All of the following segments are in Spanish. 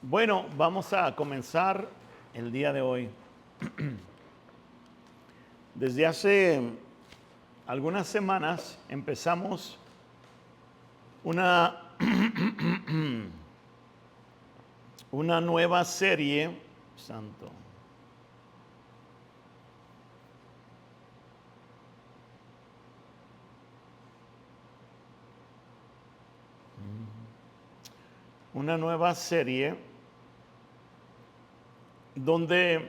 Bueno, vamos a comenzar el día de hoy. Desde hace algunas semanas empezamos una, una nueva serie, santo, una nueva serie donde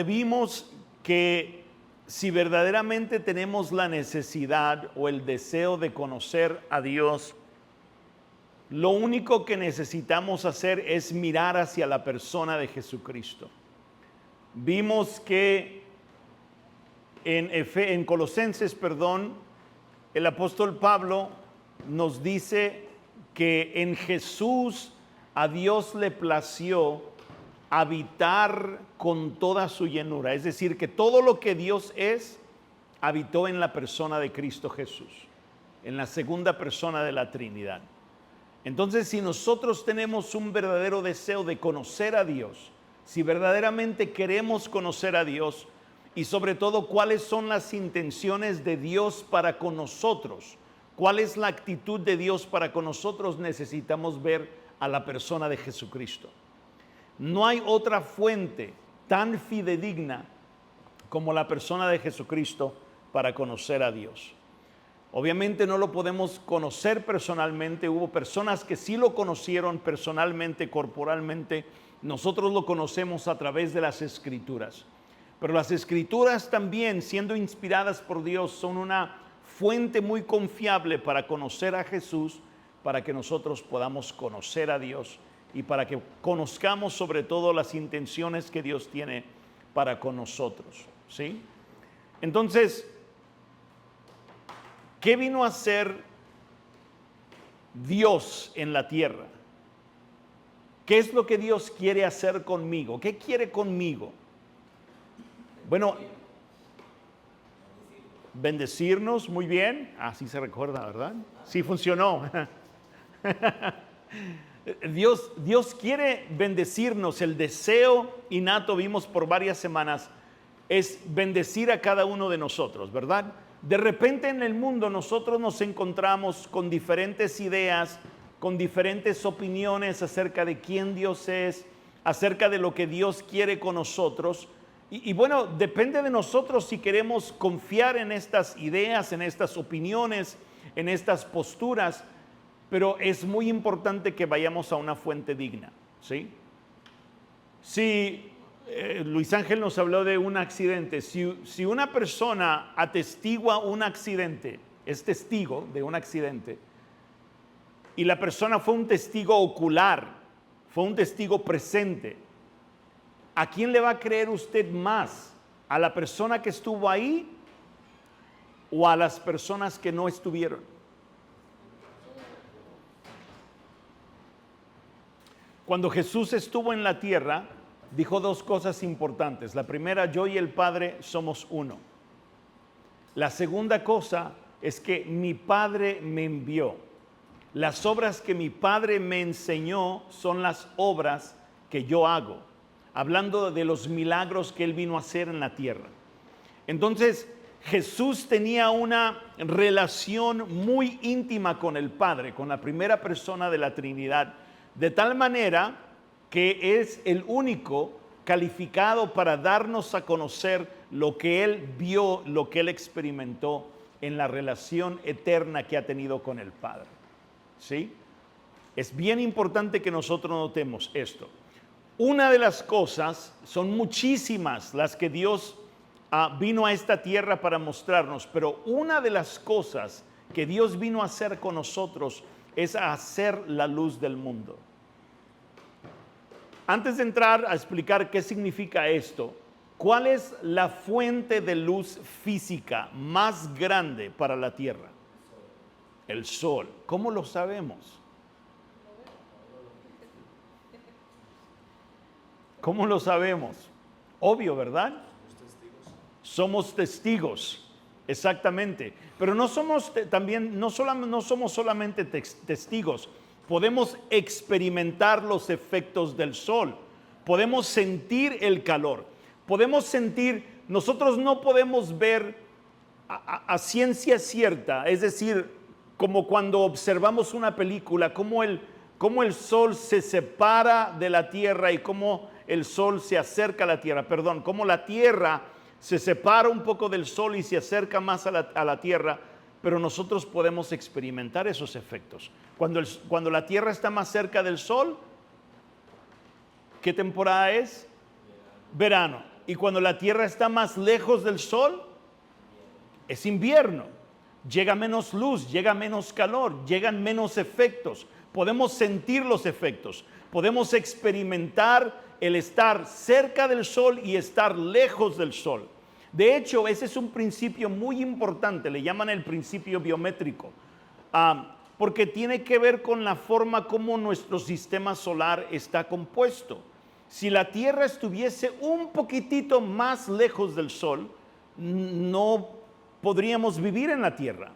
vimos que si verdaderamente tenemos la necesidad o el deseo de conocer a Dios, lo único que necesitamos hacer es mirar hacia la persona de Jesucristo. Vimos que en Colosenses, el apóstol Pablo nos dice que en Jesús a Dios le plació habitar con toda su llenura. Es decir, que todo lo que Dios es, habitó en la persona de Cristo Jesús, en la segunda persona de la Trinidad. Entonces, si nosotros tenemos un verdadero deseo de conocer a Dios, si verdaderamente queremos conocer a Dios, y sobre todo cuáles son las intenciones de Dios para con nosotros, cuál es la actitud de Dios para con nosotros, necesitamos ver a la persona de Jesucristo. No hay otra fuente tan fidedigna como la persona de Jesucristo para conocer a Dios. Obviamente no lo podemos conocer personalmente, hubo personas que sí lo conocieron personalmente, corporalmente. Nosotros lo conocemos a través de las Escrituras. Pero las Escrituras también, siendo inspiradas por Dios, son una fuente muy confiable para conocer a Jesús, para que nosotros podamos conocer a Dios y para que conozcamos sobre todo las intenciones que Dios tiene para con nosotros, ¿sí? Entonces, ¿qué vino a hacer Dios en la tierra? ¿Qué es lo que Dios quiere hacer conmigo? ¿Qué quiere conmigo? Bueno, bendecirnos, muy bien. Así se recuerda, ¿verdad? Sí funcionó. Dios quiere bendecirnos. El deseo innato, vimos por varias semanas, es bendecir a cada uno de nosotros, ¿verdad? De repente en el mundo nosotros nos encontramos con diferentes ideas, con diferentes opiniones acerca de quién Dios es, acerca de lo que Dios quiere con nosotros. Y bueno, depende de nosotros si queremos confiar en estas ideas, en estas opiniones, en estas posturas, pero es muy importante que vayamos a una fuente digna, ¿sí? Si Luis Ángel nos habló de un accidente, si una persona atestigua un accidente, es testigo de un accidente, y la persona fue un testigo ocular, fue un testigo presente, ¿a quién le va a creer usted más? ¿A la persona que estuvo ahí o a las personas que no estuvieron? Cuando Jesús estuvo en la tierra, dijo dos cosas importantes. La primera, yo y el Padre somos uno. La segunda cosa es que mi Padre me envió. Las obras que mi Padre me enseñó son las obras que yo hago, hablando de los milagros que Él vino a hacer en la tierra. Entonces, Jesús tenía una relación muy íntima con el Padre, con la primera persona de la Trinidad, de tal manera que es el único calificado para darnos a conocer lo que Él vio, lo que Él experimentó en la relación eterna que ha tenido con el Padre, ¿sí? Es bien importante que nosotros notemos esto. Una de las cosas, son muchísimas las que Dios vino a esta tierra para mostrarnos, pero una de las cosas que Dios vino a hacer con nosotros es a hacer la luz del mundo. Antes de entrar a explicar qué significa esto, ¿cuál es la fuente de luz física más grande para la tierra? El sol. ¿Cómo lo sabemos? ¿Cómo lo sabemos? Obvio, ¿verdad? Somos testigos. Exactamente. Pero no somos también, no somos solamente testigos. Podemos experimentar los efectos del sol. Podemos sentir el calor. Podemos sentir, nosotros no podemos ver a ciencia cierta, es decir, como cuando observamos una película, cómo el sol se separa de la tierra y cómo el sol se acerca a la tierra, perdón, cómo la tierra se separa un poco del sol y se acerca más a la tierra, pero nosotros podemos experimentar esos efectos. Cuando la tierra está más cerca del sol, ¿qué temporada es? Verano. Y cuando la tierra está más lejos del sol, es invierno. Llega menos luz, llega menos calor, llegan menos efectos. Podemos sentir los efectos, podemos experimentar el estar cerca del sol y estar lejos del sol. De hecho, ese es un principio muy importante, le llaman el principio biométrico, porque tiene que ver con la forma como nuestro sistema solar está compuesto. Si la Tierra estuviese un poquitito más lejos del sol, no podríamos vivir en la Tierra.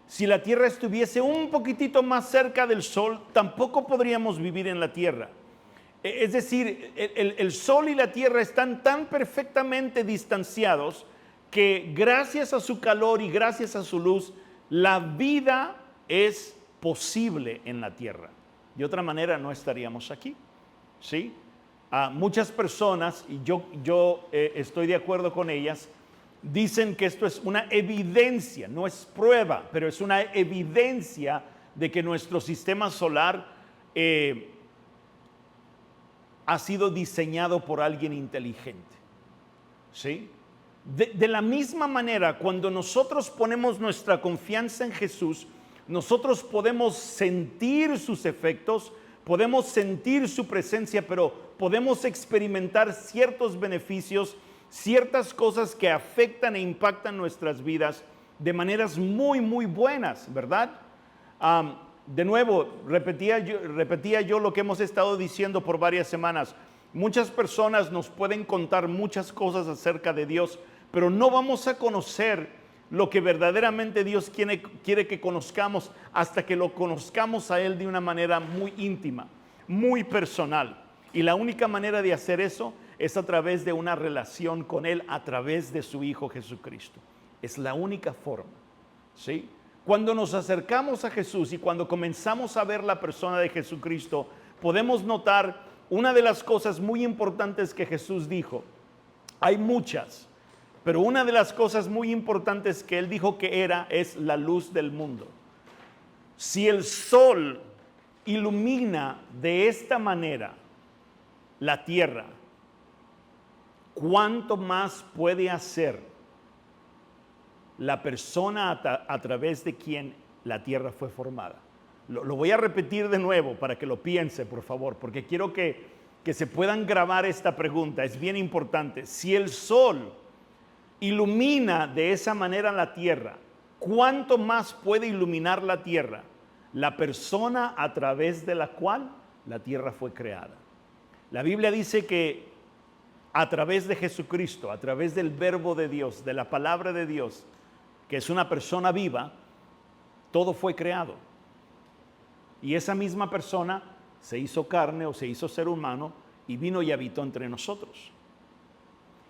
Si la Tierra estuviese un poquitito más cerca del Sol, tampoco podríamos vivir en la Tierra. Es decir, el Sol y la Tierra están tan perfectamente distanciados que gracias a su calor y gracias a su luz, la vida es posible en la Tierra. De otra manera no estaríamos aquí, ¿sí? Muchas personas, y yo estoy de acuerdo con ellas, dicen que esto es una evidencia, no es prueba, pero es una evidencia de que nuestro sistema solar ha sido diseñado por alguien inteligente. ¿Sí? De la misma manera, cuando nosotros ponemos nuestra confianza en Jesús, nosotros podemos sentir sus efectos, podemos sentir su presencia, pero podemos experimentar ciertos beneficios, ciertas cosas que afectan e impactan nuestras vidas de maneras muy, muy buenas, ¿verdad? De nuevo, repetía yo lo que hemos estado diciendo por varias semanas. Muchas personas nos pueden contar muchas cosas acerca de Dios, pero no vamos a conocer lo que verdaderamente Dios quiere que conozcamos hasta que lo conozcamos a Él de una manera muy íntima, muy personal. Y la única manera de hacer eso es a través de una relación con Él, a través de su Hijo Jesucristo. Es la única forma, ¿sí? Cuando nos acercamos a Jesús y cuando comenzamos a ver la persona de Jesucristo, podemos notar una de las cosas muy importantes que Jesús dijo. Hay muchas, pero una de las cosas muy importantes que Él dijo que es la luz del mundo. Si el sol ilumina de esta manera la tierra, ¿cuánto más puede hacer la persona a través de quien la tierra fue formada? Lo voy a repetir de nuevo para que lo piense, por favor, porque quiero que se puedan grabar esta pregunta. Es bien importante. Si el sol ilumina de esa manera la tierra, ¿cuánto más puede iluminar la tierra la persona a través de la cual la tierra fue creada? La Biblia dice que a través de Jesucristo, a través del verbo de Dios, de la palabra de Dios, que es una persona viva, todo fue creado. Y esa misma persona se hizo carne o se hizo ser humano y vino y habitó entre nosotros.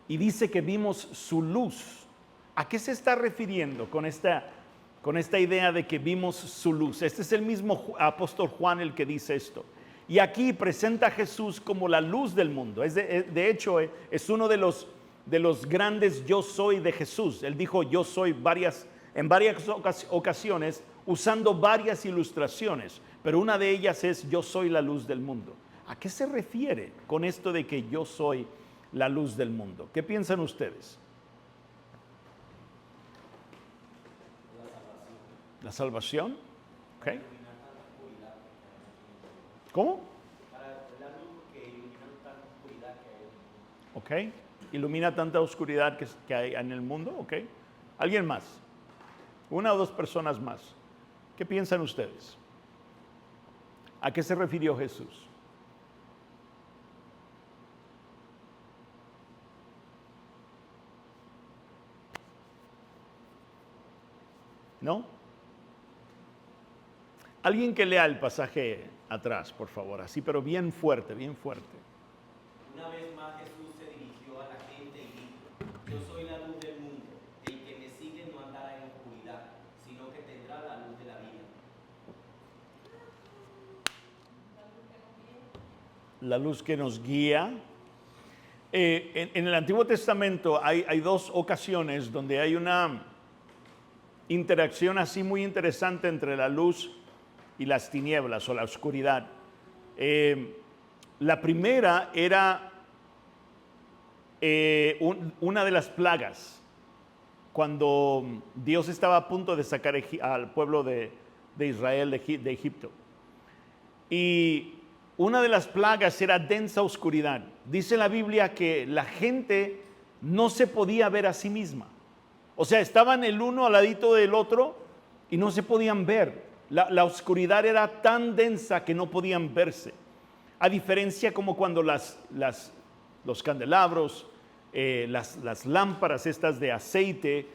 Y dice que vimos su luz. ¿A qué se está refiriendo con esta idea de que vimos su luz? Este es el mismo apóstol Juan el que dice esto. Y aquí presenta a Jesús como la luz del mundo. De hecho, es uno de los grandes yo soy de Jesús. Él dijo yo soy en varias ocasiones usando varias ilustraciones, pero una de ellas es yo soy la luz del mundo. ¿A qué se refiere con esto de que yo soy la luz del mundo? ¿Qué piensan ustedes? ¿La salvación? Okay. ¿Cómo? Ok. Ilumina tanta oscuridad que hay en el mundo. Ok. ¿Alguien más? Una o dos personas más. ¿Qué piensan ustedes? ¿A qué se refirió Jesús? ¿no? Alguien que lea el pasaje atrás, por favor, así, pero bien fuerte, bien fuerte. Una vez más Jesús se dirigió a la gente y dijo: yo soy la luz del mundo, el que me sigue no andará en oscuridad, sino que tendrá la luz de la vida. La luz que nos guía. En el Antiguo Testamento hay dos ocasiones donde hay una interacción así muy interesante entre la luz y las tinieblas o la oscuridad. La primera era una de las plagas, cuando Dios estaba a punto de sacar al pueblo de Israel de Egipto. Y una de las plagas era densa oscuridad. Dice la Biblia que la gente no se podía ver a sí misma. O sea, estaban el uno al ladito del otro y no se podían ver. La oscuridad era tan densa que no podían verse. A diferencia como cuando los candelabros, las lámparas estas de aceite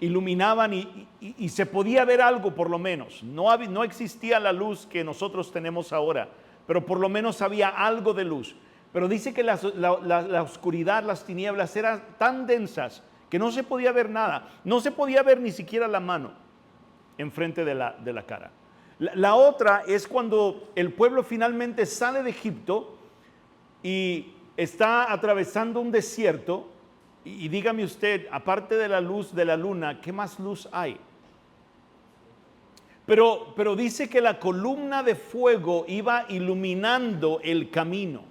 iluminaban y se podía ver algo por lo menos. No existía la luz que nosotros tenemos ahora, pero por lo menos había algo de luz. Pero dice que la oscuridad, las tinieblas eran tan densas que no se podía ver nada. No se podía ver ni siquiera la mano enfrente de la cara. La otra es cuando el pueblo finalmente sale de Egipto y está atravesando un desierto. Y dígame usted, aparte de la luz de la luna, ¿qué más luz hay? Pero dice que la columna de fuego iba iluminando el camino,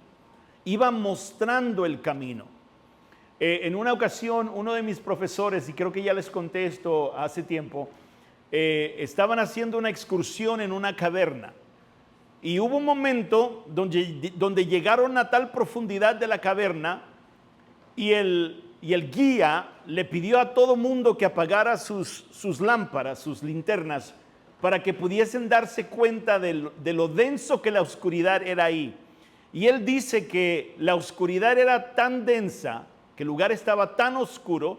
iba mostrando el camino. En una ocasión, uno de mis profesores, y creo que ya les conté esto hace tiempo, estaban haciendo una excursión en una caverna. Y hubo un momento donde llegaron a tal profundidad de la caverna y el guía le pidió a todo mundo que apagara sus lámparas, sus linternas, para que pudiesen darse cuenta de lo denso que la oscuridad era ahí. Y él dice que la oscuridad era tan densa, que el lugar estaba tan oscuro,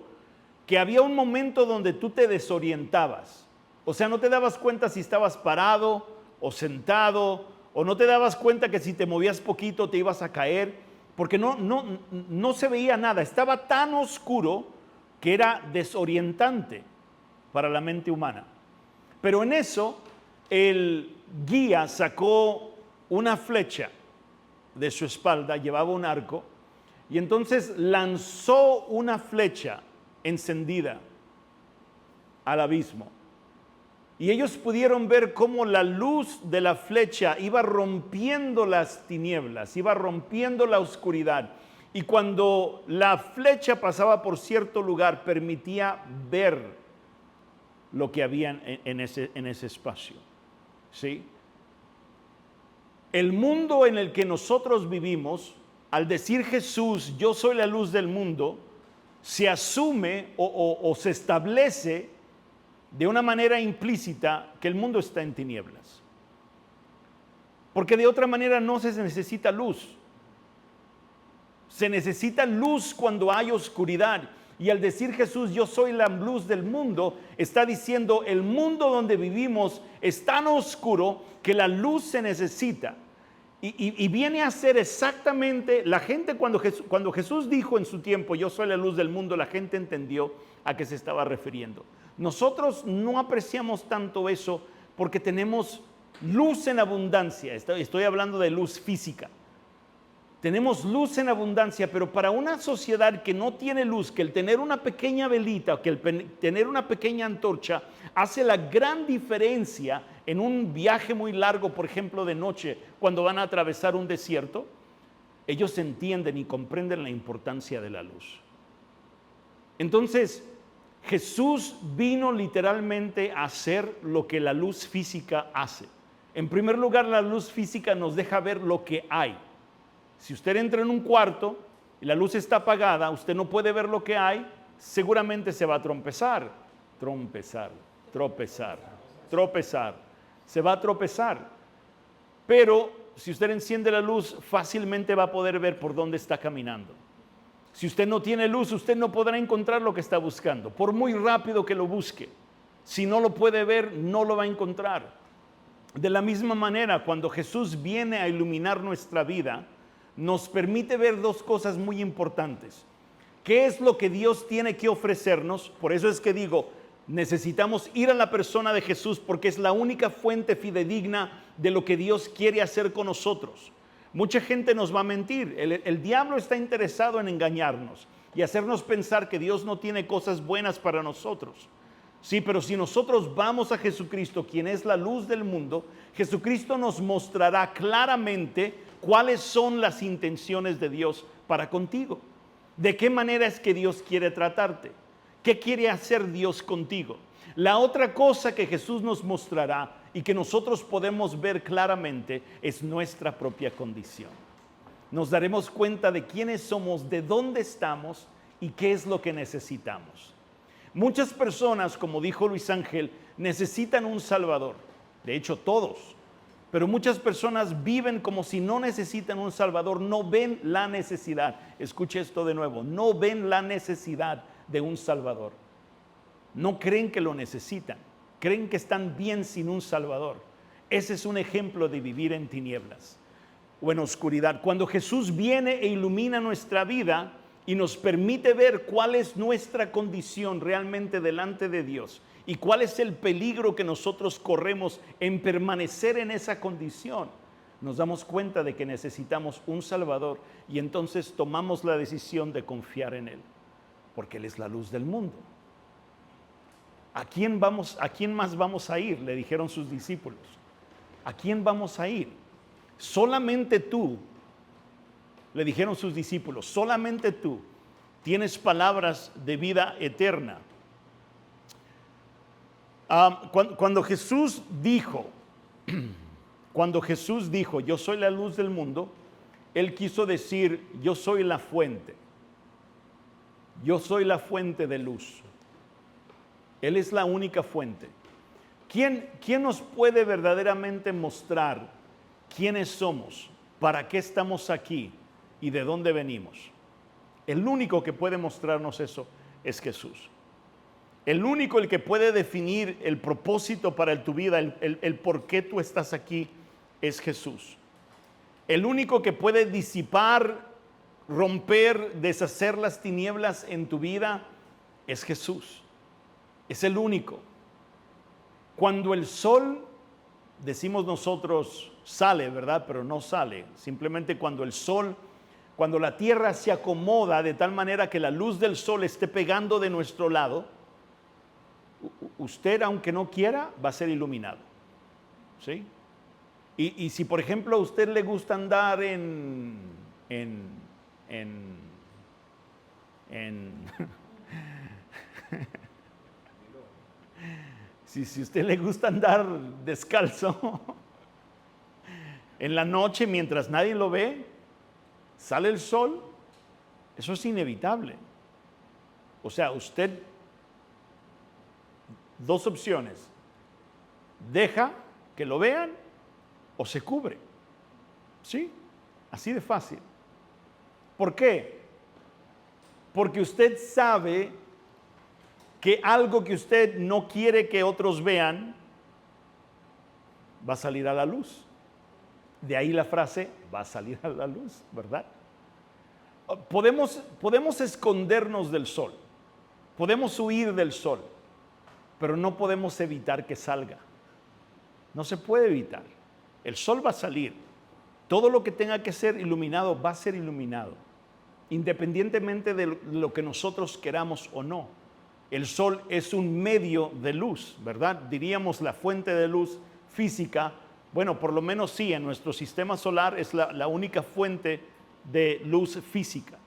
que había un momento donde tú te desorientabas. O sea, no te dabas cuenta si estabas parado o sentado, o no te dabas cuenta que si te movías poquito te ibas a caer, porque no se veía nada. Estaba tan oscuro que era desorientante para la mente humana. Pero en eso el guía sacó una flecha de su espalda, llevaba un arco, y entonces lanzó una flecha encendida al abismo. Y ellos pudieron ver cómo la luz de la flecha iba rompiendo las tinieblas, iba rompiendo la oscuridad. Y cuando la flecha pasaba por cierto lugar, permitía ver lo que había en ese espacio. ¿Sí? El mundo en el que nosotros vivimos, al decir Jesús, yo soy la luz del mundo, se asume o se establece de una manera implícita que el mundo está en tinieblas. Porque de otra manera no se necesita luz. Se necesita luz cuando hay oscuridad. Y al decir Jesús, yo soy la luz del mundo, está diciendo el mundo donde vivimos es tan oscuro que la luz se necesita. Y viene a ser exactamente, la gente cuando Jesús dijo en su tiempo, yo soy la luz del mundo, la gente entendió a qué se estaba refiriendo. Nosotros no apreciamos tanto eso porque tenemos luz en abundancia. Estoy hablando de luz física. Tenemos luz en abundancia, pero para una sociedad que no tiene luz, que el tener una pequeña velita, que el tener una pequeña antorcha, hace la gran diferencia en un viaje muy largo, por ejemplo, de noche, cuando van a atravesar un desierto, ellos entienden y comprenden la importancia de la luz. Entonces, Jesús vino literalmente a hacer lo que la luz física hace. En primer lugar, la luz física nos deja ver lo que hay. Si usted entra en un cuarto y la luz está apagada, usted no puede ver lo que hay, seguramente se va a tropezar. Se va a tropezar. Pero si usted enciende la luz, fácilmente va a poder ver por dónde está caminando. Si usted no tiene luz, usted no podrá encontrar lo que está buscando, por muy rápido que lo busque. Si no lo puede ver, no lo va a encontrar. De la misma manera, cuando Jesús viene a iluminar nuestra vida, nos permite ver dos cosas muy importantes. ¿Qué es lo que Dios tiene que ofrecernos? Por eso es que digo, necesitamos ir a la persona de Jesús porque es la única fuente fidedigna de lo que Dios quiere hacer con nosotros. Mucha gente nos va a mentir. El diablo está interesado en engañarnos y hacernos pensar que Dios no tiene cosas buenas para nosotros. Sí, pero si nosotros vamos a Jesucristo, quien es la luz del mundo, Jesucristo nos mostrará claramente cuáles son las intenciones de Dios para contigo. ¿De qué manera es que Dios quiere tratarte? ¿Qué quiere hacer Dios contigo? La otra cosa que Jesús nos mostrará y que nosotros podemos ver claramente es nuestra propia condición. Nos daremos cuenta de quiénes somos, de dónde estamos y qué es lo que necesitamos. Muchas personas, como dijo Luis Ángel, necesitan un Salvador. De hecho, todos. Pero muchas personas viven como si no necesitan un Salvador, no ven la necesidad. Escuche esto de nuevo, no ven la necesidad de un Salvador. No creen que lo necesitan, creen que están bien sin un Salvador. Ese es un ejemplo de vivir en tinieblas o en oscuridad. Cuando Jesús viene e ilumina nuestra vida y nos permite ver cuál es nuestra condición realmente delante de Dios y cuál es el peligro que nosotros corremos en permanecer en esa condición, nos damos cuenta de que necesitamos un Salvador y entonces tomamos la decisión de confiar en Él, porque Él es la luz del mundo. ¿A quién más vamos a ir?, le dijeron sus discípulos. ¿A quién vamos a ir? Solamente tú, le dijeron sus discípulos, solamente tú tienes palabras de vida eterna. Cuando Jesús dijo, yo soy la luz del mundo, Él quiso decir, yo soy la fuente. Yo soy la fuente de luz. Él es la única fuente. ¿Quién nos puede verdaderamente mostrar quiénes somos, para qué estamos aquí y de dónde venimos? El único que puede mostrarnos eso es Jesús. El único el que puede definir el propósito para tu vida, el por qué tú estás aquí, es Jesús. El único que puede disipar, romper, deshacer las tinieblas en tu vida es Jesús. Es el único. Cuando el sol, decimos nosotros, sale, ¿verdad? Pero no sale. Simplemente cuando el sol, cuando la tierra se acomoda de tal manera que la luz del sol esté pegando de nuestro lado, usted, aunque no quiera, va a ser iluminado. ¿Sí? Y si, por ejemplo, a usted le gusta andar si usted le gusta andar descalzo en la noche mientras nadie lo ve, sale el sol, eso es inevitable. O sea, usted, dos opciones: deja que lo vean o se cubre. ¿Sí? Así de fácil. ¿Por qué? Porque usted sabe que algo que usted no quiere que otros vean va a salir a la luz. De ahí la frase, va a salir a la luz, ¿verdad? Podemos escondernos del sol, podemos huir del sol, pero no podemos evitar que salga. No se puede evitar. El sol va a salir. Todo lo que tenga que ser iluminado va a ser iluminado, independientemente de lo que nosotros queramos o no. El sol es un medio de luz, ¿verdad? Diríamos la fuente de luz física. Bueno, por lo menos sí, en nuestro sistema solar es la única fuente de luz física.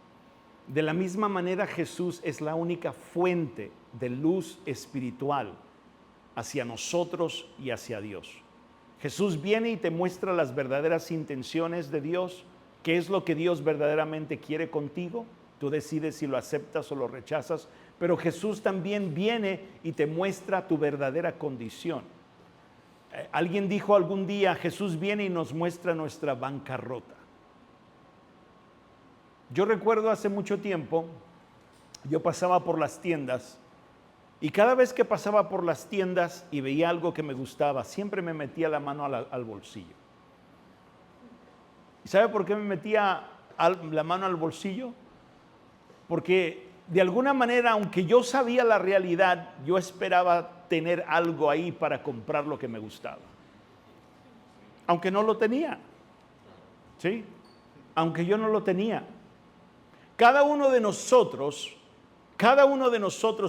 De la misma manera, Jesús es la única fuente de luz espiritual hacia nosotros y hacia Dios. Jesús viene y te muestra las verdaderas intenciones de Dios, qué es lo que Dios verdaderamente quiere contigo. Tú decides si lo aceptas o lo rechazas, pero Jesús también viene y te muestra tu verdadera condición. Alguien dijo algún día, Jesús viene y nos muestra nuestra bancarrota. Yo recuerdo hace mucho tiempo, yo pasaba por las tiendas Y cada vez que pasaba por las tiendas y veía algo que me gustaba, siempre me metía la mano al bolsillo. ¿Y sabe por qué me metía la mano al bolsillo? Porque de alguna manera, aunque yo sabía la realidad, yo esperaba tener algo ahí para comprar lo que me gustaba. Aunque no lo tenía. ¿Sí? Aunque yo no lo tenía. Cada uno de nosotros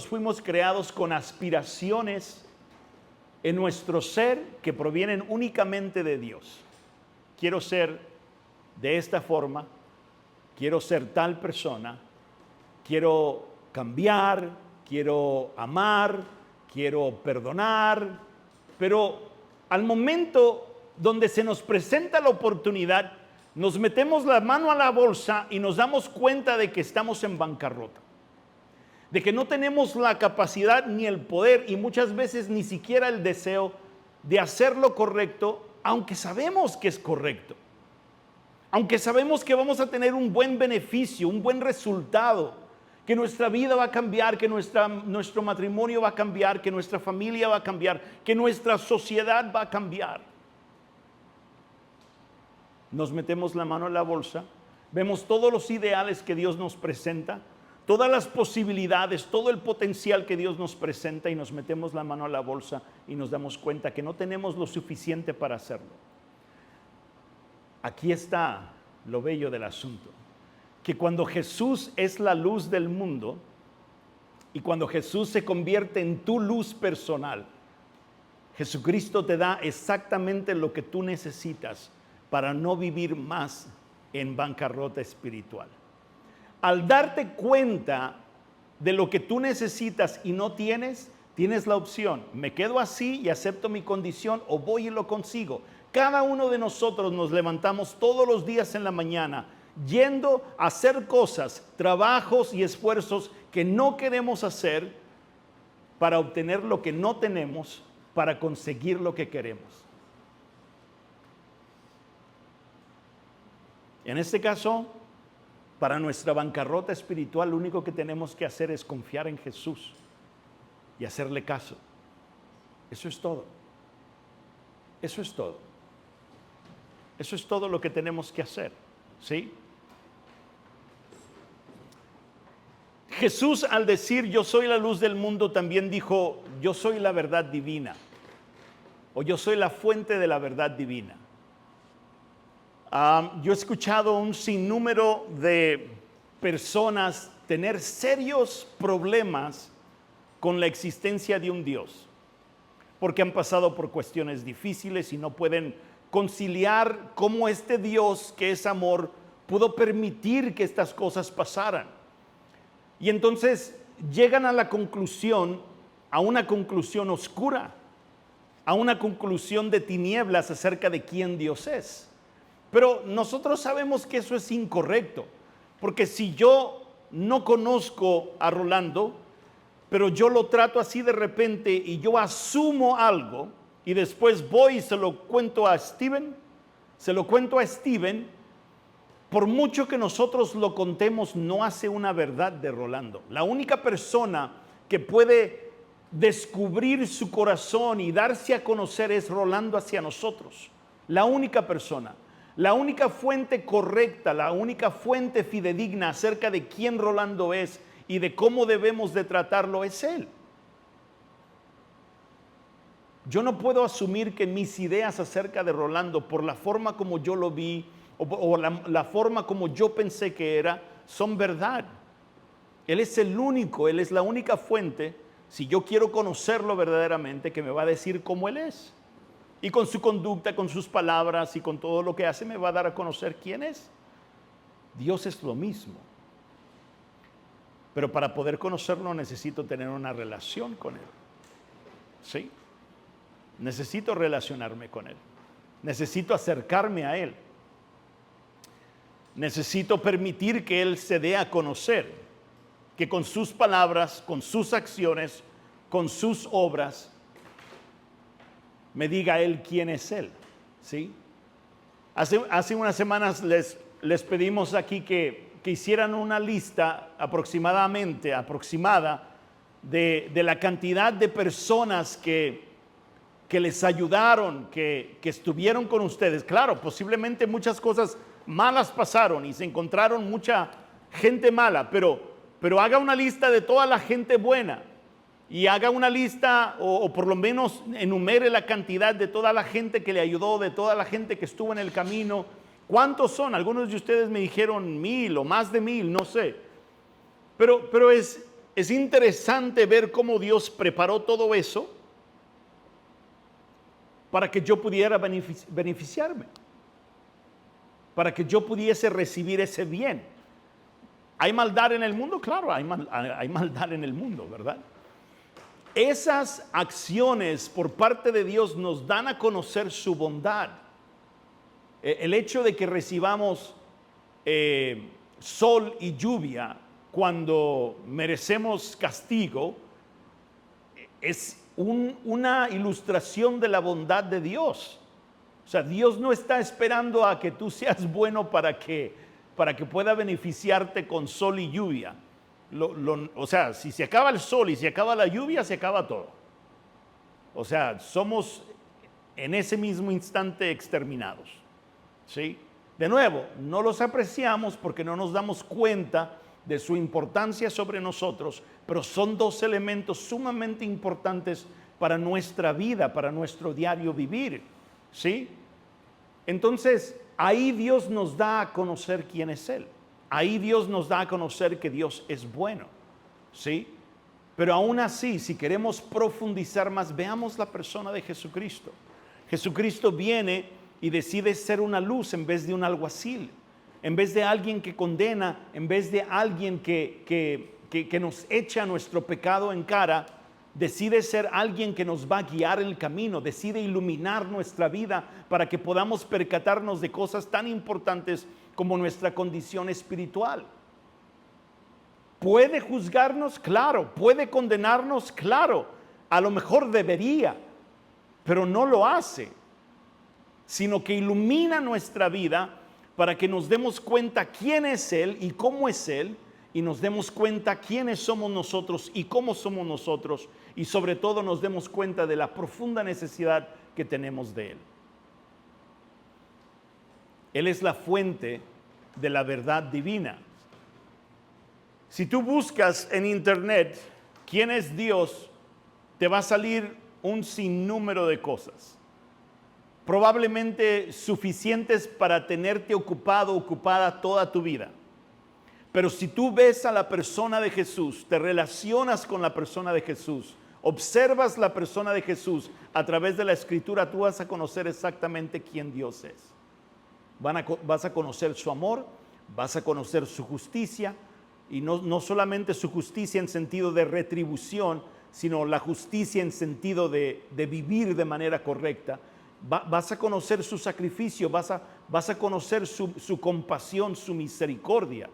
fuimos creados con aspiraciones en nuestro ser que provienen únicamente de Dios. Quiero ser de esta forma, quiero ser tal persona, quiero cambiar, quiero amar, quiero perdonar, pero al momento donde se nos presenta la oportunidad, nos metemos la mano a la bolsa y nos damos cuenta de que estamos en bancarrota, de que no tenemos la capacidad ni el poder y muchas veces ni siquiera el deseo de hacer lo correcto, aunque sabemos que es correcto, aunque sabemos que vamos a tener un buen beneficio, un buen resultado, que nuestra vida va a cambiar, que nuestro matrimonio va a cambiar, que nuestra familia va a cambiar, que nuestra sociedad va a cambiar. Nos metemos la mano en la bolsa, vemos todos los ideales que Dios nos presenta, todas las posibilidades, todo el potencial que Dios nos presenta y nos metemos la mano a la bolsa y nos damos cuenta que no tenemos lo suficiente para hacerlo. Aquí está lo bello del asunto, que cuando Jesús es la luz del mundo y cuando Jesús se convierte en tu luz personal, Jesucristo te da exactamente lo que tú necesitas para no vivir más en bancarrota espiritual. Al darte cuenta de lo que tú necesitas y no tienes, tienes la opción, me quedo así y acepto mi condición o voy y lo consigo. Cada uno de nosotros nos levantamos todos los días en la mañana yendo a hacer cosas, trabajos y esfuerzos que no queremos hacer para obtener lo que no tenemos, para conseguir lo que queremos. En este caso, para nuestra bancarrota espiritual, lo único que tenemos que hacer es confiar en Jesús y hacerle caso. Eso es todo. Eso es todo. Eso es todo lo que tenemos que hacer, ¿sí? Jesús, al decir yo soy la luz del mundo, también dijo yo soy la verdad divina, o yo soy la fuente de la verdad divina. Yo he escuchado un sinnúmero de personas tener serios problemas con la existencia de un Dios, porque han pasado por cuestiones difíciles y no pueden conciliar cómo este Dios, que es amor, pudo permitir que estas cosas pasaran. Y entonces llegan a la conclusión, a una conclusión oscura, a una conclusión de tinieblas acerca de quién Dios es. Pero nosotros sabemos que eso es incorrecto, porque si yo no conozco a Rolando, pero yo lo trato así de repente y yo asumo algo y después voy y se lo cuento a Steven, por mucho que nosotros lo contemos, no hace una verdad de Rolando. La única persona que puede descubrir su corazón y darse a conocer es Rolando hacia nosotros. La única persona. La única fuente correcta, la única fuente fidedigna acerca de quién Rolando es y de cómo debemos de tratarlo es él. Yo no puedo asumir que mis ideas acerca de Rolando, por la forma como yo lo vi o la forma como yo pensé que era, son verdad. Él es el único, él es la única fuente, si yo quiero conocerlo verdaderamente, que me va a decir cómo él es. Y con su conducta, con sus palabras y con todo lo que hace me va a dar a conocer quién es. Dios es lo mismo. Pero para poder conocerlo necesito tener una relación con Él. ¿Sí? Necesito relacionarme con Él. Necesito acercarme a Él. Necesito permitir que Él se dé a conocer. Que con sus palabras, con sus acciones, con sus obras, me diga Él quién es Él, ¿sí? Hace unas semanas les pedimos aquí que hicieran una lista aproximada de la cantidad de personas que les ayudaron, que estuvieron con ustedes. Claro, posiblemente muchas cosas malas pasaron y se encontraron mucha gente mala, pero haga una lista de toda la gente buena y haga una lista o por lo menos enumere la cantidad de toda la gente que le ayudó, de toda la gente que estuvo en el camino. ¿Cuántos son? Algunos de ustedes me dijeron 1000 o más de 1000, no sé. Pero es interesante ver cómo Dios preparó todo eso para que yo pudiera beneficiarme, para que yo pudiese recibir ese bien. ¿Hay maldad en el mundo? Claro, hay maldad en el mundo, ¿verdad? Esas acciones por parte de Dios nos dan a conocer su bondad. El hecho de que recibamos sol y lluvia cuando merecemos castigo es una ilustración de la bondad de Dios. O sea, Dios no está esperando a que tú seas bueno para que pueda beneficiarte con sol y lluvia. O sea, si se acaba el sol y se acaba la lluvia, se acaba todo. O sea, somos en ese mismo instante exterminados. ¿Sí? De nuevo, no los apreciamos porque no nos damos cuenta de su importancia sobre nosotros, pero son dos elementos sumamente importantes para nuestra vida, para nuestro diario vivir. ¿Sí? Entonces, ahí Dios nos da a conocer quién es Él. Ahí Dios nos da a conocer que Dios es bueno. ¿Sí? Pero aún así, si queremos profundizar más, veamos la persona de Jesucristo. Jesucristo viene y decide ser una luz en vez de un alguacil, en vez de alguien que condena, en vez de alguien que nos echa nuestro pecado en cara. Decide ser alguien que nos va a guiar el camino, decide iluminar nuestra vida para que podamos percatarnos de cosas tan importantes como nuestra condición espiritual. ¿Puede juzgarnos? Claro. ¿Puede condenarnos? Claro. A lo mejor debería, pero no lo hace, sino que ilumina nuestra vida para que nos demos cuenta quién es Él y cómo es Él, y nos demos cuenta quiénes somos nosotros y cómo somos nosotros, y sobre todo nos demos cuenta de la profunda necesidad que tenemos de Él. Él es la fuente de la verdad divina. Si tú buscas en internet quién es Dios, te va a salir un sinnúmero de cosas, probablemente suficientes para tenerte ocupado, ocupada toda tu vida. Pero si tú ves a la persona de Jesús, te relacionas con la persona de Jesús, observas la persona de Jesús a través de la Escritura, tú vas a conocer exactamente quién Dios es. Vas a conocer su amor, vas a conocer su justicia, y no solamente su justicia en sentido de retribución, sino la justicia en sentido de vivir de manera correcta. Vas a conocer su sacrificio, vas a conocer su compasión, su misericordia.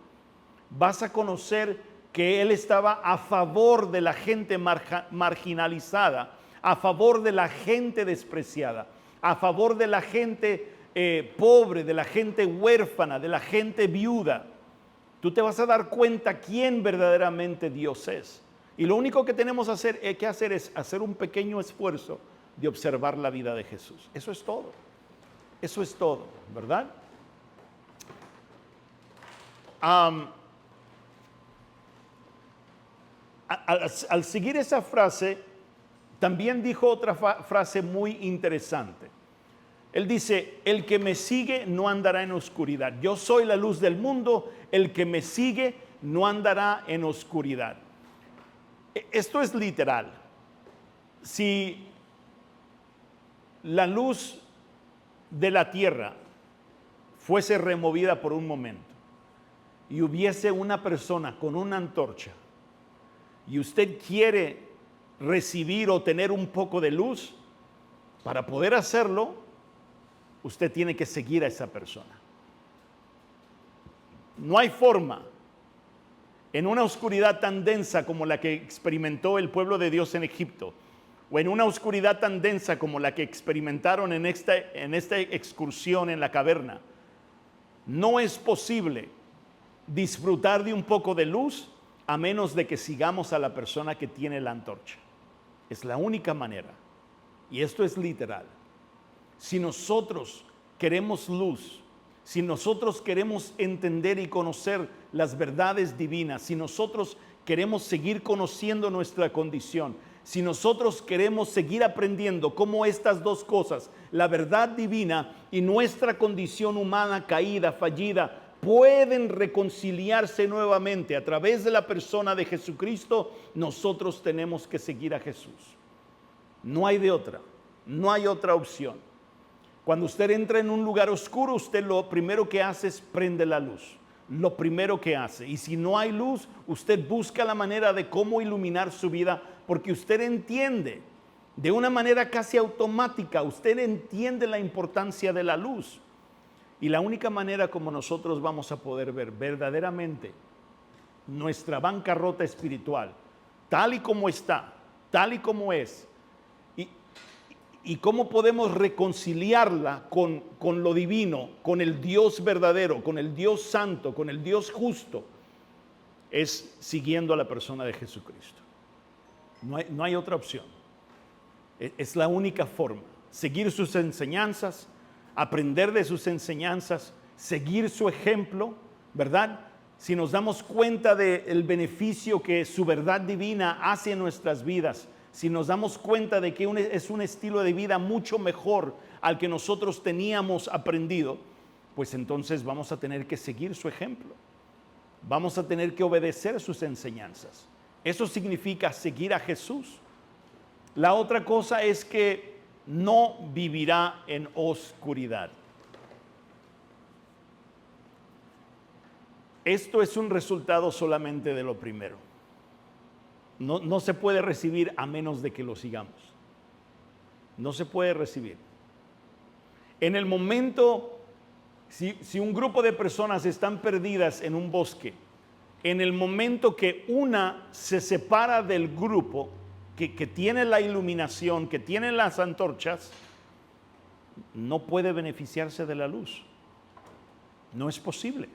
Vas a conocer que Él estaba a favor de la gente marginalizada, a favor de la gente despreciada, a favor de la gente pobre, de la gente huérfana, de la gente viuda. Tú te vas a dar cuenta quién verdaderamente Dios es. Y lo único que tenemos que hacer es hacer un pequeño esfuerzo de observar la vida de Jesús. Eso es todo. Eso es todo, ¿verdad? Al seguir esa frase, también dijo otra frase muy interesante. Él dice, el que me sigue no andará en oscuridad. Yo soy la luz del mundo, el que me sigue no andará en oscuridad. Esto es literal. Si la luz de la tierra fuese removida por un momento y hubiese una persona con una antorcha y usted quiere recibir o tener un poco de luz, para poder hacerlo, usted tiene que seguir a esa persona. No hay forma, en una oscuridad tan densa como la que experimentó el pueblo de Dios en Egipto, o en una oscuridad tan densa como la que experimentaron en esta excursión en la caverna, no es posible disfrutar de un poco de luz a menos de que sigamos a la persona que tiene la antorcha. Es la única manera. Y esto es literal. Si nosotros queremos luz, si nosotros queremos entender y conocer las verdades divinas, si nosotros queremos seguir conociendo nuestra condición, si nosotros queremos seguir aprendiendo cómo estas dos cosas, la verdad divina y nuestra condición humana caída, fallida, pueden reconciliarse nuevamente a través de la persona de Jesucristo, nosotros tenemos que seguir a Jesús. No hay de otra, no hay otra opción. Cuando usted entra en un lugar oscuro, usted lo primero que hace es prende la luz. Lo primero que hace. Y si no hay luz, usted busca la manera de cómo iluminar su vida, porque usted entiende de una manera casi automática, usted entiende la importancia de la luz. Y la única manera como nosotros vamos a poder ver verdaderamente nuestra bancarrota espiritual, tal y como está, tal y como es, y cómo podemos reconciliarla con lo divino, con el Dios verdadero, con el Dios santo, con el Dios justo, es siguiendo a la persona de Jesucristo. No hay otra opción. Es la única forma. Seguir sus enseñanzas, aprender de sus enseñanzas, seguir su ejemplo, ¿verdad? Si nos damos cuenta del beneficio que su verdad divina hace en nuestras vidas, si nos damos cuenta de que es un estilo de vida mucho mejor al que nosotros teníamos aprendido, pues entonces vamos a tener que seguir su ejemplo. Vamos a tener que obedecer sus enseñanzas. Eso significa seguir a Jesús. La otra cosa es que no vivirá en oscuridad. Esto es un resultado solamente de lo primero. No se puede recibir a menos de que lo sigamos. No se puede recibir. En el momento, si un grupo de personas están perdidas en un bosque, en el momento que una se separa del grupo, que tiene la iluminación, que tiene las antorchas, no puede beneficiarse de la luz. No es posible.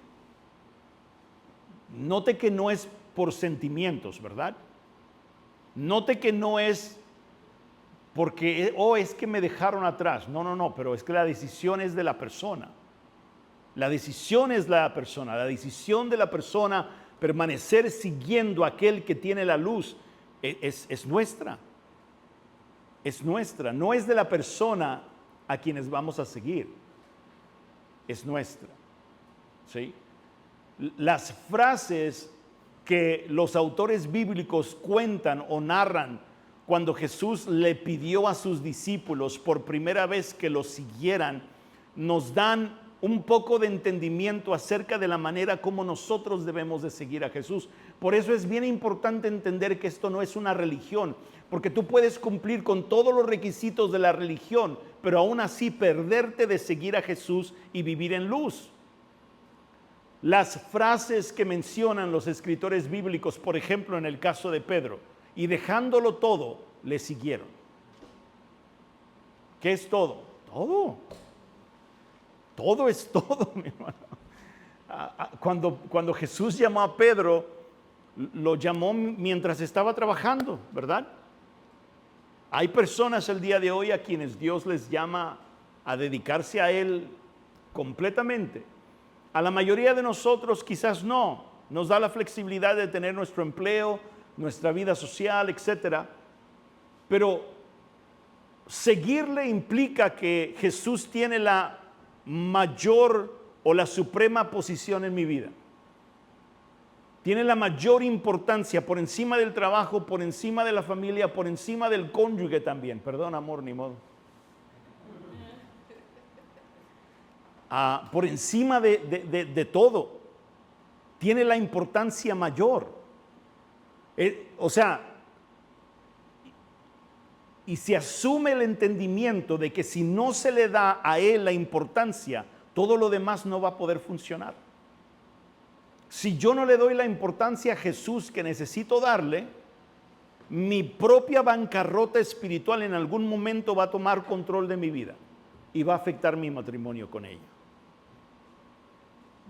Note que no es por sentimientos, ¿verdad? Note que no es porque, es que me dejaron atrás. No, pero es que la decisión es de la persona. La decisión es la persona. La decisión de la persona permanecer siguiendo a aquel que tiene la luz es nuestra. Es nuestra. No es de la persona a quienes vamos a seguir. Es nuestra. ¿Sí? Las frases que los autores bíblicos cuentan o narran cuando Jesús le pidió a sus discípulos por primera vez que lo siguieran, nos dan un poco de entendimiento acerca de la manera como nosotros debemos de seguir a Jesús. Por eso es bien importante entender que esto no es una religión, porque tú puedes cumplir con todos los requisitos de la religión, pero aún así perderte de seguir a Jesús y vivir en luz. Las frases que mencionan los escritores bíblicos, por ejemplo, en el caso de Pedro, y dejándolo todo, le siguieron. ¿Qué es todo? Todo. Todo es todo, mi hermano. Cuando Jesús llamó a Pedro, lo llamó mientras estaba trabajando, ¿verdad? Hay personas el día de hoy a quienes Dios les llama a dedicarse a Él completamente. A la mayoría de nosotros quizás no, nos da la flexibilidad de tener nuestro empleo, nuestra vida social, etcétera. Pero seguirle implica que Jesús tiene la mayor o la suprema posición en mi vida. Tiene la mayor importancia por encima del trabajo, por encima de la familia, por encima del cónyuge también. Perdón, amor, ni modo. Por encima de todo, tiene la importancia mayor. Y se asume el entendimiento de que si no se le da a Él la importancia, todo lo demás no va a poder funcionar. Si yo no le doy la importancia a Jesús que necesito darle, mi propia bancarrota espiritual en algún momento va a tomar control de mi vida y va a afectar mi matrimonio con ella.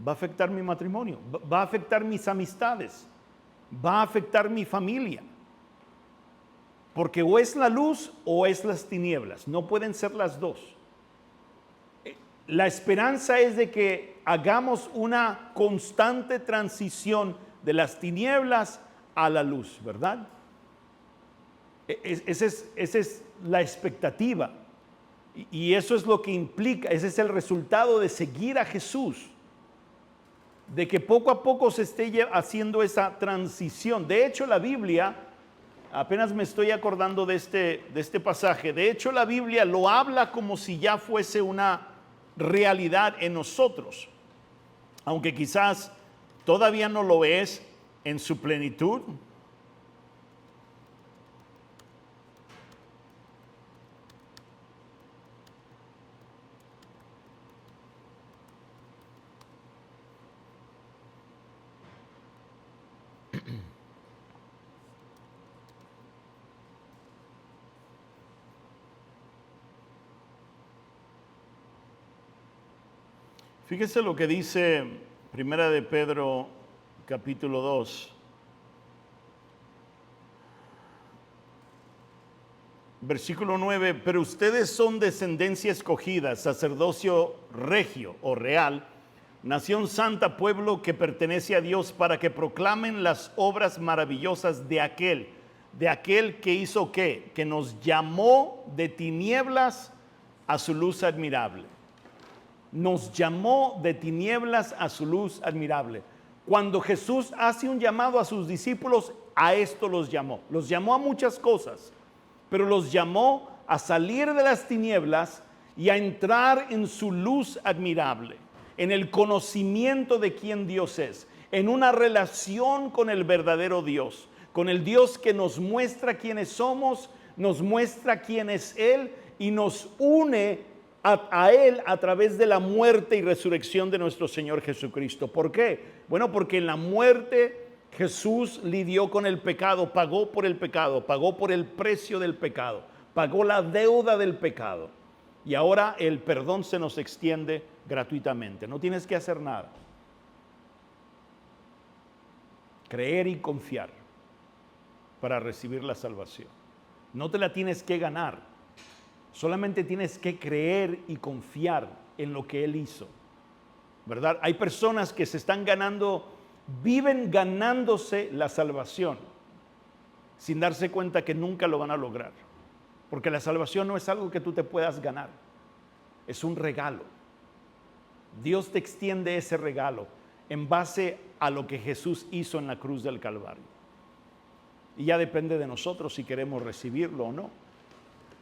Va a afectar mi matrimonio, va a afectar mis amistades, va a afectar mi familia. Porque o es la luz o es las tinieblas, no pueden ser las dos. La esperanza es de que hagamos una constante transición de las tinieblas a la luz, ¿verdad? Esa es la expectativa. Y eso es lo que implica, ese es el resultado de seguir a Jesús, de que poco a poco se esté haciendo esa transición. De hecho, la Biblia, apenas me estoy acordando de este pasaje, de hecho la Biblia lo habla como si ya fuese una realidad en nosotros, aunque quizás todavía no lo es en su plenitud. Fíjese lo que dice Primera de Pedro, capítulo 2, versículo 9. Pero ustedes son descendencia escogida, sacerdocio regio o real, nación santa, pueblo que pertenece a Dios, para que proclamen las obras maravillosas de aquel que hizo ¿qué? Que nos llamó de tinieblas a su luz admirable. Nos llamó de tinieblas a su luz admirable. Cuando Jesús hace un llamado a sus discípulos, a esto los llamó. Los llamó a muchas cosas, pero los llamó a salir de las tinieblas y a entrar en su luz admirable, en el conocimiento de quién Dios es, en una relación con el verdadero Dios, con el Dios que nos muestra quiénes somos, nos muestra quién es Él y nos une a Él a través de la muerte y resurrección de nuestro Señor Jesucristo. ¿Por qué? Bueno, porque en la muerte Jesús lidió con el pecado, pagó por el pecado, pagó por el precio del pecado, pagó la deuda del pecado. Y ahora el perdón se nos extiende gratuitamente. No tienes que hacer nada. Creer y confiar para recibir la salvación. No te la tienes que ganar. Solamente tienes que creer y confiar en lo que Él hizo, ¿verdad? Hay personas que se están ganando, viven ganándose la salvación, sin darse cuenta que nunca lo van a lograr. Porque la salvación no es algo que tú te puedas ganar, es un regalo. Dios te extiende ese regalo en base a lo que Jesús hizo en la cruz del Calvario. Y ya depende de nosotros si queremos recibirlo o no.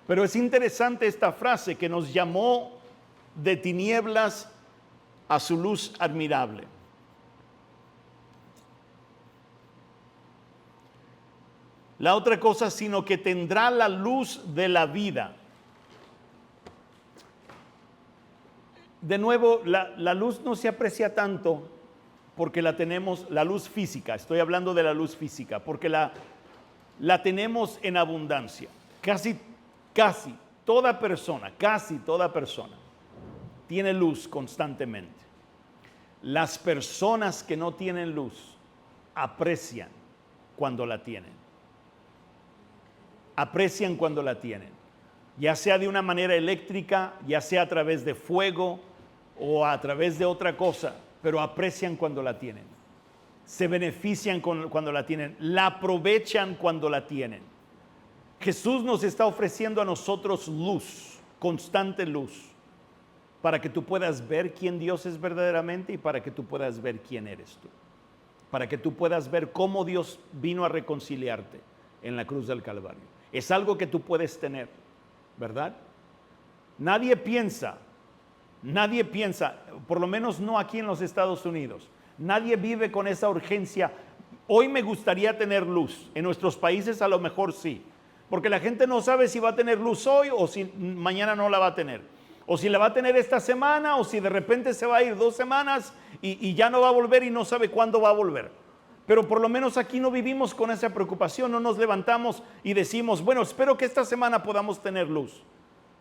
Pero es interesante esta frase, que nos llamó de tinieblas a su luz admirable. La otra cosa, sino que tendrá la luz de la vida. De nuevo, la luz no se aprecia tanto porque la tenemos, la luz física, estoy hablando de la luz física, porque la tenemos en abundancia. Casi toda persona tiene luz constantemente. Las personas que no tienen luz aprecian cuando la tienen. Aprecian cuando la tienen. Ya sea de una manera eléctrica, ya sea a través de fuego o a través de otra cosa, pero aprecian cuando la tienen. Se benefician cuando la tienen. La aprovechan cuando la tienen. Jesús nos está ofreciendo a nosotros luz, constante luz, para que tú puedas ver quién Dios es verdaderamente y para que tú puedas ver quién eres tú. Para que tú puedas ver cómo Dios vino a reconciliarte en la cruz del Calvario. Es algo que tú puedes tener, ¿verdad? Nadie piensa, por lo menos no aquí en los Estados Unidos, nadie vive con esa urgencia. Hoy me gustaría tener luz. En nuestros países a lo mejor sí. Porque la gente no sabe si va a tener luz hoy o si mañana no la va a tener. O si la va a tener esta semana o si de repente se va a ir 2 semanas y ya no va a volver y no sabe cuándo va a volver. Pero por lo menos aquí no vivimos con esa preocupación, no nos levantamos y decimos, bueno, espero que esta semana podamos tener luz.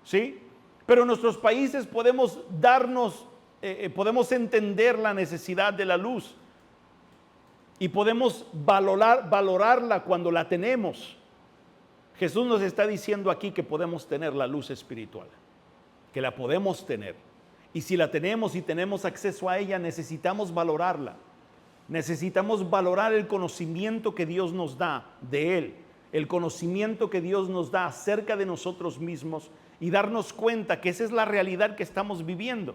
¿Sí? Pero en nuestros países podemos podemos entender la necesidad de la luz. y podemos valorarla cuando la tenemos. Jesús nos está diciendo aquí que podemos tener la luz espiritual, que la podemos tener. Y si la tenemos y tenemos acceso a ella, necesitamos valorarla. Necesitamos valorar el conocimiento que Dios nos da de Él, el conocimiento que Dios nos da acerca de nosotros mismos y darnos cuenta que esa es la realidad que estamos viviendo.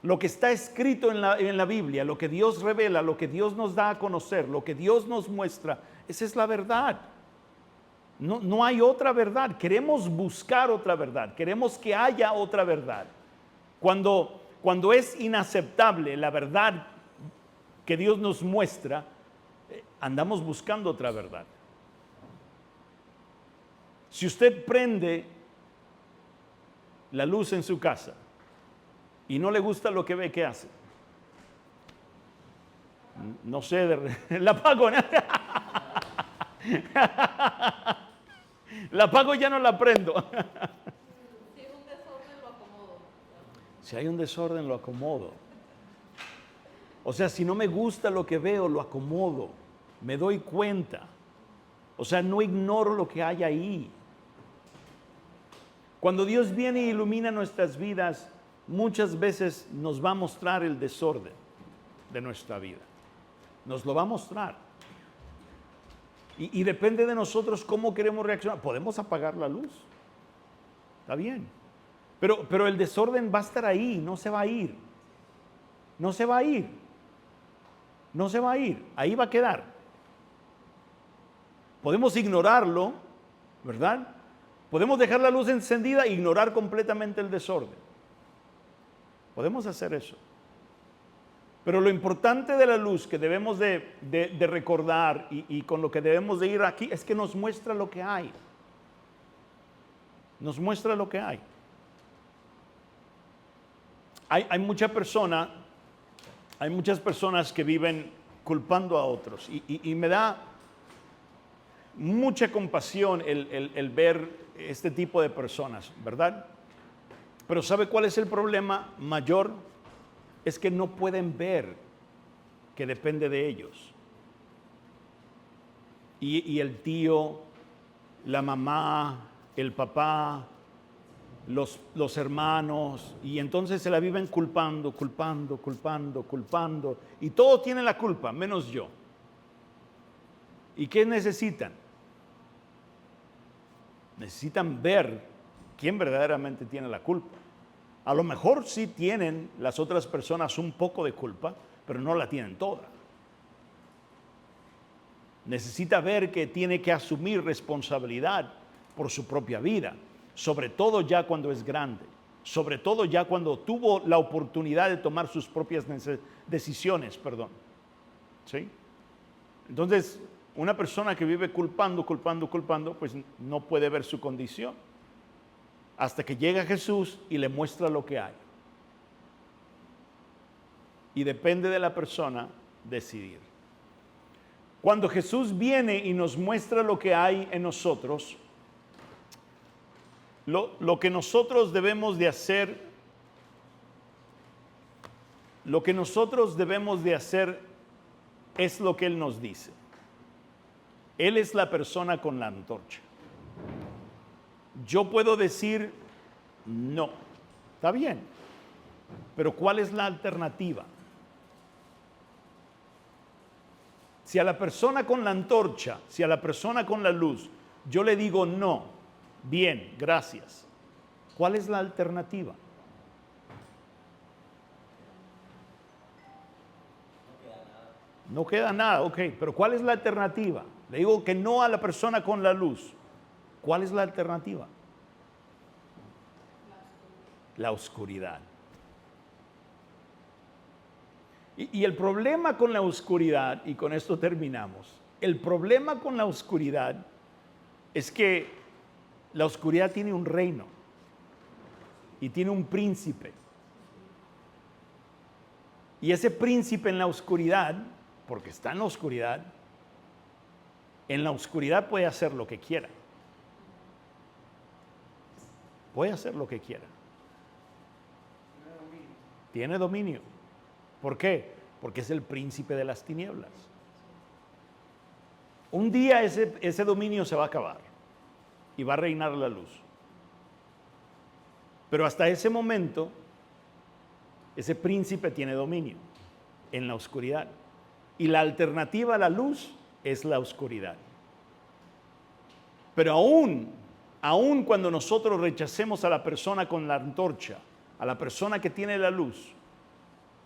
Lo que está escrito en la Biblia, lo que Dios revela, lo que Dios nos da a conocer, lo que Dios nos muestra, esa es la verdad. No hay otra verdad. Queremos buscar otra verdad, queremos que haya otra verdad. Cuando es inaceptable la verdad que Dios nos muestra, andamos buscando otra verdad. Si usted prende la luz en su casa y no le gusta lo que ve, ¿qué hace? No sé, la apago. La apago y ya no la prendo. Si hay un desorden, lo acomodo. Si hay un desorden, lo acomodo. O sea, si no me gusta lo que veo, lo acomodo. Me doy cuenta. O sea, no ignoro lo que hay ahí. Cuando Dios viene e ilumina nuestras vidas, muchas veces nos va a mostrar el desorden de nuestra vida. Nos lo va a mostrar. Y depende de nosotros cómo queremos reaccionar. Podemos apagar la luz. Está bien. Pero el desorden va a estar ahí, no se va a ir. No se va a ir. No se va a ir. Ahí va a quedar. Podemos ignorarlo, ¿verdad? Podemos dejar la luz encendida e ignorar completamente el desorden. Podemos hacer eso. Pero lo importante de la luz que debemos de recordar y con lo que debemos de ir aquí es que nos muestra lo que hay. Nos muestra lo que hay. Hay muchas personas que viven culpando a otros y me da mucha compasión el ver este tipo de personas, ¿verdad? Pero ¿sabe cuál es el problema mayor? Es que no pueden ver que depende de ellos. Y el tío, la mamá, el papá, los hermanos, y entonces se la viven culpando, y todos tienen la culpa, menos yo. ¿Y qué necesitan? Necesitan ver quién verdaderamente tiene la culpa. A lo mejor sí tienen las otras personas un poco de culpa, pero no la tienen toda. Necesita ver que tiene que asumir responsabilidad por su propia vida, sobre todo ya cuando es grande, sobre todo ya cuando tuvo la oportunidad de tomar sus propias decisiones, ¿sí? Entonces, una persona que vive culpando, pues no puede ver su condición. Hasta que llega Jesús y le muestra lo que hay. Y depende de la persona decidir. Cuando Jesús viene y nos muestra lo que hay en nosotros, lo que nosotros debemos de hacer, es lo que Él nos dice. Él es la persona con la antorcha. Yo puedo decir, no, está bien, pero ¿cuál es la alternativa? Si a la persona con la antorcha, si a la persona con la luz, yo le digo no, bien, gracias, ¿cuál es la alternativa? No queda nada, ok, pero ¿cuál es la alternativa? Le digo que no a la persona con la luz. ¿Cuál es la alternativa? La oscuridad. Y el problema con la oscuridad, y con esto terminamos, el problema con la oscuridad es que la oscuridad tiene un reino y tiene un príncipe. Y ese príncipe en la oscuridad, porque está en la oscuridad puede hacer lo que quiera. Puede hacer lo que quiera. Tiene dominio. ¿Por qué? Porque es el príncipe de las tinieblas. Un día ese dominio se va a acabar y va a reinar la luz. Pero hasta ese momento, ese príncipe tiene dominio en la oscuridad. Y la alternativa a la luz es la oscuridad. Pero aún cuando nosotros rechacemos a la persona con la antorcha, a la persona que tiene la luz,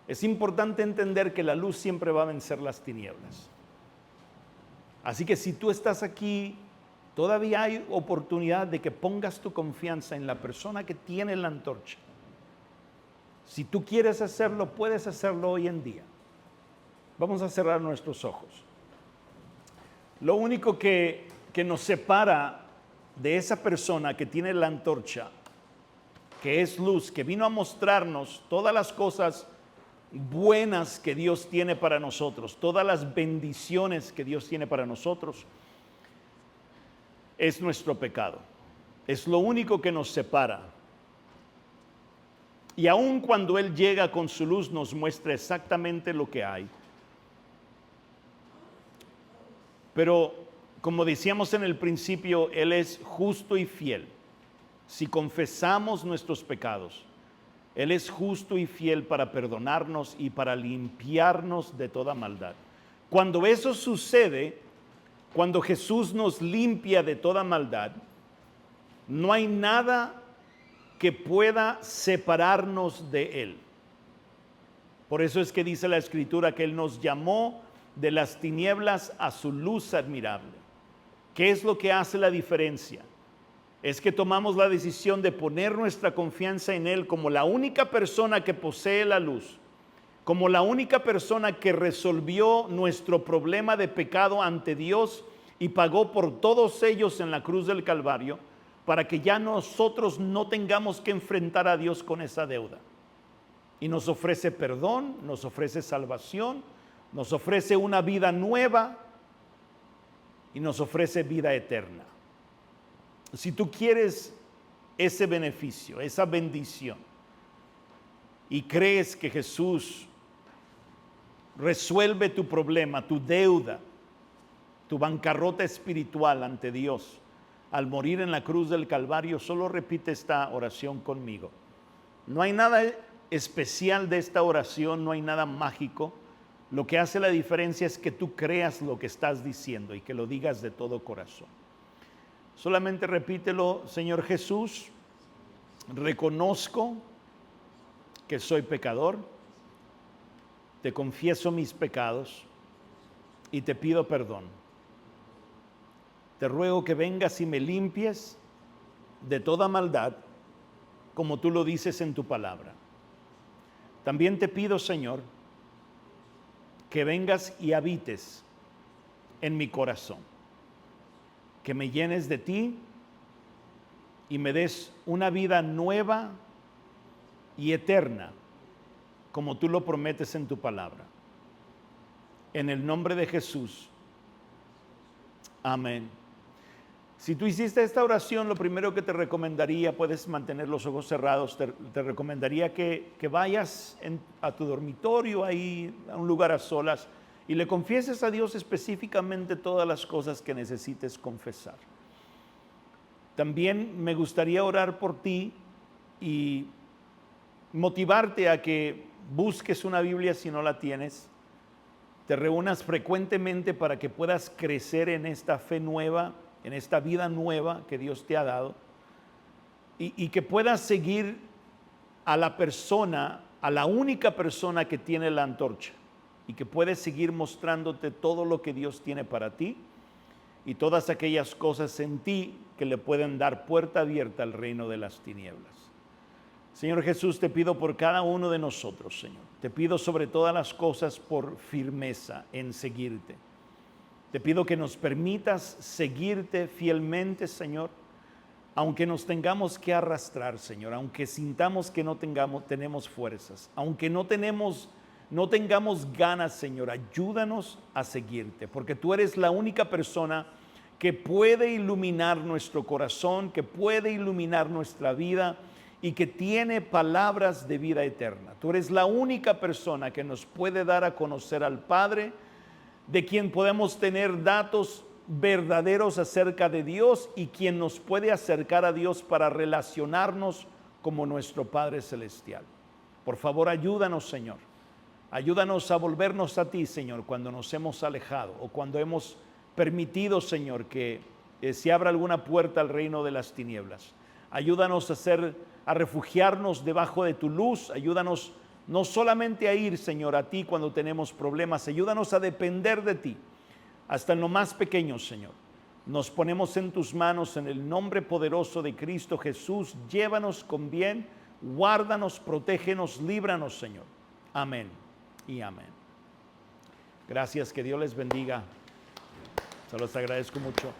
es importante entender que la luz siempre va a vencer las tinieblas. Así que si tú estás aquí, todavía hay oportunidad de que pongas tu confianza en la persona que tiene la antorcha. Si tú quieres hacerlo, puedes hacerlo hoy en día. Vamos a cerrar nuestros ojos. Lo único que nos separa de esa persona que tiene la antorcha, que es luz, que vino a mostrarnos todas las cosas buenas que Dios tiene para nosotros, todas las bendiciones que Dios tiene para nosotros, es nuestro pecado. Es lo único que nos separa. Y aun cuando Él llega con su luz, nos muestra exactamente lo que hay. Pero, como decíamos en el principio, Él es justo y fiel. Si confesamos nuestros pecados, Él es justo y fiel para perdonarnos y para limpiarnos de toda maldad. Cuando eso sucede, cuando Jesús nos limpia de toda maldad, no hay nada que pueda separarnos de Él. Por eso es que dice la Escritura que Él nos llamó de las tinieblas a su luz admirable. ¿Qué es lo que hace la diferencia? Es que tomamos la decisión de poner nuestra confianza en Él como la única persona que posee la luz, como la única persona que resolvió nuestro problema de pecado ante Dios y pagó por todos ellos en la cruz del Calvario, para que ya nosotros no tengamos que enfrentar a Dios con esa deuda. Y nos ofrece perdón, nos ofrece salvación, nos ofrece una vida nueva y nos ofrece vida eterna. Si tú quieres ese beneficio, esa bendición, y crees que Jesús resuelve tu problema, tu deuda, tu bancarrota espiritual ante Dios, al morir en la cruz del Calvario, solo repite esta oración conmigo. No hay nada especial de esta oración, no hay nada mágico. Lo que hace la diferencia es que tú creas lo que estás diciendo y que lo digas de todo corazón. Solamente repítelo: Señor Jesús, reconozco que soy pecador, te confieso mis pecados y te pido perdón. Te ruego que vengas y me limpies de toda maldad, como tú lo dices en tu palabra. También te pido, Señor, que vengas y habites en mi corazón, que me llenes de ti y me des una vida nueva y eterna, como tú lo prometes en tu palabra. En el nombre de Jesús. Amén. Si tú hiciste esta oración, lo primero que te recomendaría, puedes mantener los ojos cerrados, te recomendaría que vayas a tu dormitorio, ahí a un lugar a solas, y le confieses a Dios específicamente todas las cosas que necesites confesar. También me gustaría orar por ti y motivarte a que busques una Biblia si no la tienes, te reúnas frecuentemente para que puedas crecer en esta fe nueva, en esta vida nueva que Dios te ha dado, y que puedas seguir a la persona, a la única persona que tiene la antorcha, y que puedes seguir mostrándote todo lo que Dios tiene para ti y todas aquellas cosas en ti que le pueden dar puerta abierta al reino de las tinieblas. Señor Jesús, te pido por cada uno de nosotros, Señor. Te pido sobre todas las cosas por firmeza en seguirte. Te pido que nos permitas seguirte fielmente, Señor, aunque nos tengamos que arrastrar, Señor, aunque sintamos que no tenemos fuerzas, aunque no tengamos ganas, Señor, ayúdanos a seguirte, porque tú eres la única persona que puede iluminar nuestro corazón, que puede iluminar nuestra vida y que tiene palabras de vida eterna. Tú eres la única persona que nos puede dar a conocer al Padre, de quien podemos tener datos verdaderos acerca de Dios y quien nos puede acercar a Dios para relacionarnos como nuestro Padre Celestial. Por favor, ayúdanos, Señor. Ayúdanos a volvernos a ti, Señor, cuando nos hemos alejado o cuando hemos permitido, Señor, que se abra alguna puerta al reino de las tinieblas. Ayúdanos a refugiarnos debajo de tu luz. Ayúdanos no solamente a ir, Señor, a ti cuando tenemos problemas. Ayúdanos a depender de ti, hasta en lo más pequeño, Señor. Nos ponemos en tus manos en el nombre poderoso de Cristo Jesús. Llévanos con bien, guárdanos, protégenos, líbranos, Señor. Amén y amén. Gracias, que Dios les bendiga. Se los agradezco mucho.